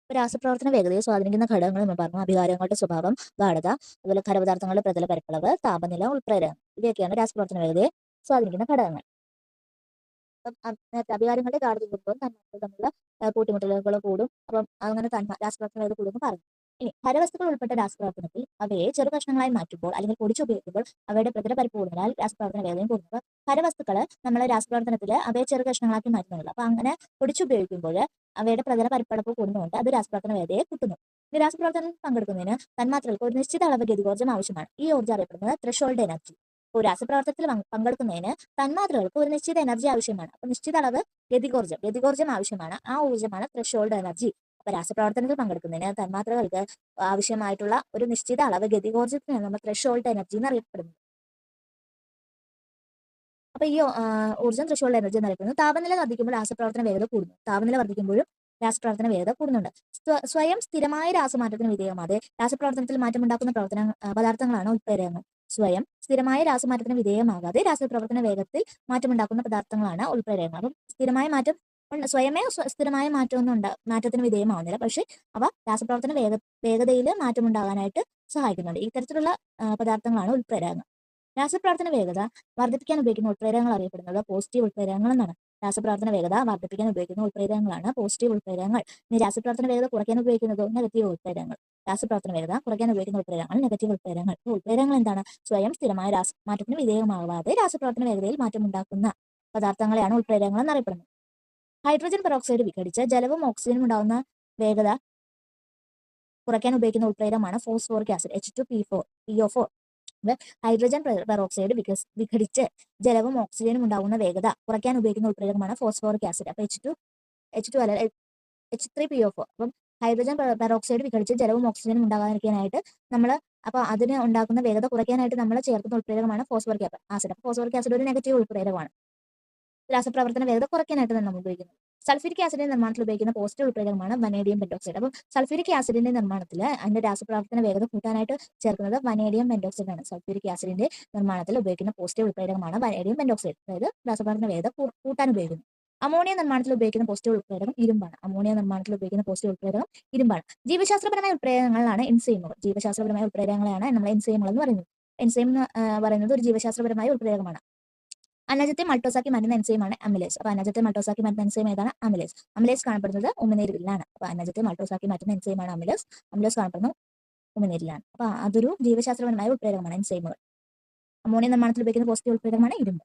രാസപ്രവർത്തന വേഗതയെ സ്വാധീനിക്കുന്ന ഘടകങ്ങൾ നമ്മൾ പറഞ്ഞു. അഭികാരങ്ങളുടെ സ്വഭാവം, ഗാഢത, അതുപോലെ ഖരപദാർത്ഥങ്ങളുടെ പ്രതല പരപ്പളവ്, താപനില, ഉൾപ്രേരകം ഇവയൊക്കെയാണ് രാസപ്രവർത്തന വേഗതയെ സ്വാധീനിക്കുന്ന ഘടകങ്ങൾ. അപ്പം നേരത്തെ അഭികാരങ്ങളുടെ ഗാഢത കൂടുമ്പോൾ തന്മാത്രകൾ തമ്മിലുള്ള കൂട്ടിമുട്ടലുകൾ കൂടും. അപ്പം അങ്ങനെ രാസപ്രവർത്തന വേഗത കൂടുമെന്ന് പറഞ്ഞു. ഇനി ഖരവസ്തുക്കൾ ഉൾപ്പെട്ട രാസപ്രവർത്തനത്തിൽ അവയെ ചെറു കഷ്ണങ്ങളായി മാറ്റുമ്പോൾ അല്ലെങ്കിൽ പൊടിച്ചുപയോഗിക്കുമ്പോൾ അവയുടെ പ്രതലപരപ്പ് കൂടുന്നതിനാൽ രാസപ്രവർത്തന വേഗതയും കൂടുന്നത്. ഖരവസ്തുക്കൾ നമ്മൾ രാസപ്രവർത്തനത്തിൽ അവയെ ചെറു കഷ്ണങ്ങളാക്കി മാറ്റുന്നുള്ളൂ. അപ്പൊ അങ്ങനെ പൊടിച്ചുപയോഗിക്കുമ്പോൾ അവയുടെ പ്രതല പരപ്പളവ് കൂടുന്നതുകൊണ്ട് അത് രാസപ്രവർത്തന വേഗതയെ കൂട്ടുന്നു. ഈ രാസപ്രവർത്തനത്തിൽ പങ്കെടുക്കുന്നതിന് തന്മാത്രകൾക്ക് ഒരു നിശ്ചിത അളവ് ഗതികോർജ്ജം ആവശ്യമാണ്. ഈ ഊർജ്ജം അറിയപ്പെടുന്നത് ത്രെഷോൾഡ് എനർജി. ഇപ്പോൾ രാസപ്രവർത്തനത്തിൽ പങ്കെടുക്കുന്നതിന് തന്മാത്രകൾക്ക് ഒരു നിശ്ചിത എനർജി ആവശ്യമാണ്. അപ്പൊ നിശ്ചിത അളവ് ഗതികോർജ്ജം ആവശ്യമാണ്. ആ ഊർജ്ജമാണ് ത്രെഷോൾഡ് എനർജി. അപ്പൊ രാസപ്രവർത്തനത്തിൽ പങ്കെടുക്കുന്നതിന് തന്മാത്രകൾക്ക് ആവശ്യമായിട്ടുള്ള ഒരു നിശ്ചിത അളവ് ഗതികോർജ്ജത്തിനാണ് നമ്മൾ ത്രെഷോൾഡ് എനർജി എന്നറിയപ്പെടുന്നത്. അപ്പൊ ഈ ഊർജ്ജം ത്രെഷോൾഡ് എനർജി എന്നറിയപ്പെടുന്നു. താപനില വർദ്ധിക്കുമ്പോൾ രാസപ്രവർത്തന വേഗത കൂടുന്നു. താപനില വർദ്ധിക്കുമ്പോഴും രാസപ്രവർത്തന വേഗത കൂടുന്നുണ്ട്. സ്വയം സ്ഥിരമായ രാസമാറ്റത്തിന് വിധേയമാതെ രാസപ്രവർത്തനത്തിൽ മാറ്റമുണ്ടാക്കുന്ന പദാർത്ഥങ്ങളാണ് ഉൾപ്രേരകങ്ങൾ. സ്വയം സ്ഥിരമായ രാസമാറ്റത്തിന് വിധേയമാകാതെ രാസപ്രവർത്തന വേഗത്തിൽ മാറ്റമുണ്ടാക്കുന്ന പദാർത്ഥങ്ങളാണ് ഉൾപ്രേരകങ്ങൾ. അപ്പം സ്ഥിരമായ മാറ്റം സ്വയമേ സ്ഥിരമായ മാറ്റത്തിന് വിധേയമാവുന്നില്ല. പക്ഷെ അവ രാസപ്രവർത്തന വേഗതയിൽ മാറ്റമുണ്ടാകാനായിട്ട് സഹായിക്കുന്നുണ്ട്. ഇത്തരത്തിലുള്ള പദാർത്ഥങ്ങളാണ് ഉൾപ്രേരകങ്ങൾ. രാസപ്രവർത്തന വേഗത വർദ്ധിപ്പിക്കാൻ ഉപയോഗിക്കുന്ന ഉൾപ്രേരകങ്ങൾ അറിയപ്പെടുന്നത് പോസിറ്റീവ് ഉൾപ്രേരകങ്ങൾ എന്നാണ്. രാസപ്രവർത്തന വേഗത വർദ്ധിപ്പിക്കാൻ ഉപയോഗിക്കുന്ന ഉൾപ്രേരകങ്ങളാണ് പോസിറ്റീവ് ഉൾപ്രേരകങ്ങൾ. ഇനി രാസപ്രവർത്തന വേഗത കുറയ്ക്കാൻ ഉപയോഗിക്കുന്നതോ നെഗറ്റീവ് ഉൾപ്രേരകങ്ങൾ. രാസപ്രവർത്തന വേഗത കുറയ്ക്കാൻ ഉപയോഗിക്കുന്ന ഉൾപ്രേരകങ്ങൾ നെഗറ്റീവ് ഉൾപ്രേരകങ്ങൾ. ഉൾപ്രേരകങ്ങൾ എന്താണ്? സ്വയം സ്ഥിരമായ മാറ്റത്തിന് വിധേയമാവാതെ രാസപ്രവർത്തന വേഗതയിൽ മാറ്റമുണ്ടാക്കുന്ന പദാർത്ഥങ്ങളെയാണ് ഉൾപ്രേരകങ്ങൾ എന്നറിയപ്പെടുന്നത്. ഹൈഡ്രജൻ പെറോക്സൈഡ് വിഘടിച്ച് ജലവും ഓക്സിജനും ഉണ്ടാകുന്ന വേഗത കുറയ്ക്കാൻ ഉപയോഗിക്കുന്ന ഉൾപ്രേരകമാണ് phosphoric acid H2PO4. Hydrogen peroxide വിഘടിച്ച് ജലവും ഓക്സിജനും ഉണ്ടാകുന്ന വേഗത കുറയ്ക്കാൻ ഉപയോഗിക്കുന്ന ഉൾപ്രേരകമാണ് ഫോസ്ഫോറിക് ആസിഡ്. അപ്പൊ H2 അല്ല H3PO4. അപ്പം ഹൈഡ്രജൻ പെറോക്സൈഡ് വിഘടിച്ച് ജലവും ഓക്സിജനും ഉണ്ടാകാതിരിക്കാനായിട്ട് നമ്മൾ അപ്പൊ അതിന് ഉണ്ടാക്കുന്ന വേഗത കുറയ്ക്കാനായിട്ട് നമ്മൾ ചേർക്കുന്ന ഉൾപ്രേരകമാണ് ഫോസ്ഫോറിക് ആസിഡ്. അപ്പൊ ഫോസ്ഫോറിക് ആസിഡ് ഒരു നെഗറ്റീവ് ഉൾപ്രേരകമാണ്. രാസപ്രവർത്തന വേഗത കുറയ്ക്കാനായിട്ട് നമ്മൾ ഉപയോഗിക്കുന്നത്. സൾഫ്യൂരിക് ആസിഡിന്റെ നിർമ്മാണത്തിൽ ഉപയോഗിക്കുന്ന പോസിറ്റീവ് ഉൾപ്രേരകമാണ് വനേഡിയം പെന്റോക്സൈഡ്. അപ്പോൾ സൾഫ്യൂരിക് ആസിഡിന്റെ നിർമ്മാണത്തിൽ അതിന്റെ രാസപ്രവർത്തന വേഗത കൂട്ടാനായിട്ട് ചേർക്കുന്നത് വനേഡിയം പെന്റോക്സൈഡ് ആണ്. സൾഫ്യൂരിക് ആസിഡിന്റെ നിർമ്മാണത്തിൽ ഉപയോഗിക്കുന്ന പോസിറ്റീവ് ഉൾപ്രേരകമാണ് വനേഡിയം പെന്റോക്സൈഡ്. അതായത് രാസപ്രവർത്തന വേഗത കൂട്ടാൻ ഉപയോഗിക്കുന്നു. അമോണിയ നിർമ്മാണത്തിൽ ഉപയോഗിക്കുന്ന പോസിറ്റീവ് ഉൾപ്രേരകം ഇരുമ്പാണ്. ജീവശാസ്ത്രപരമായ ഉൾപ്രേരകങ്ങളാണ് എൻസൈമുകൾ. ജീവശാസ്ത്രപരമായ ഉൾപ്രേരകങ്ങളാണ് നമ്മൾ എൻസൈമുകൾ എന്ന് പറയുന്നത്. എൻസൈം എന്ന് പറയുന്നത് ഒരു ജീവശാസ്ത്രപരമായ ഉൾപ്രേരകമാണ്. അന്നജത്തെ മൾട്ടോസാക്കി മാറ്റുന്ന എൻസൈമാണ് അമിലേസ്. അപ്പൊ അന്നജത്തെ മൾട്ടോസാക്കി മാറ്റുന്ന എൻസൈം ഏതാണ്? അമിലേസ്. അമിലേസ് കാണപ്പെടുന്നത് ഉമിനീരിലാണ്. അപ്പൊ അന്നജത്തെ മൾട്ടോസാക്കി മാറ്റുന്ന എൻസൈമാണ് അമിലേസ്. അമിലേസ് കാണപ്പെടുന്നത് ഉമിനീരിലാണ്. അപ്പൊ അതൊരു ജീവശാസ്ത്രപരമായ ഉൾപ്രേരകമാണ് എൻസൈമുകൾ. അമോണിയ നിർമ്മാണത്തിൽ ഉപയോഗിക്കുന്ന പോസിറ്റീവ് ഉൾപ്രേരകമാണ് ഇരുമ്പ്.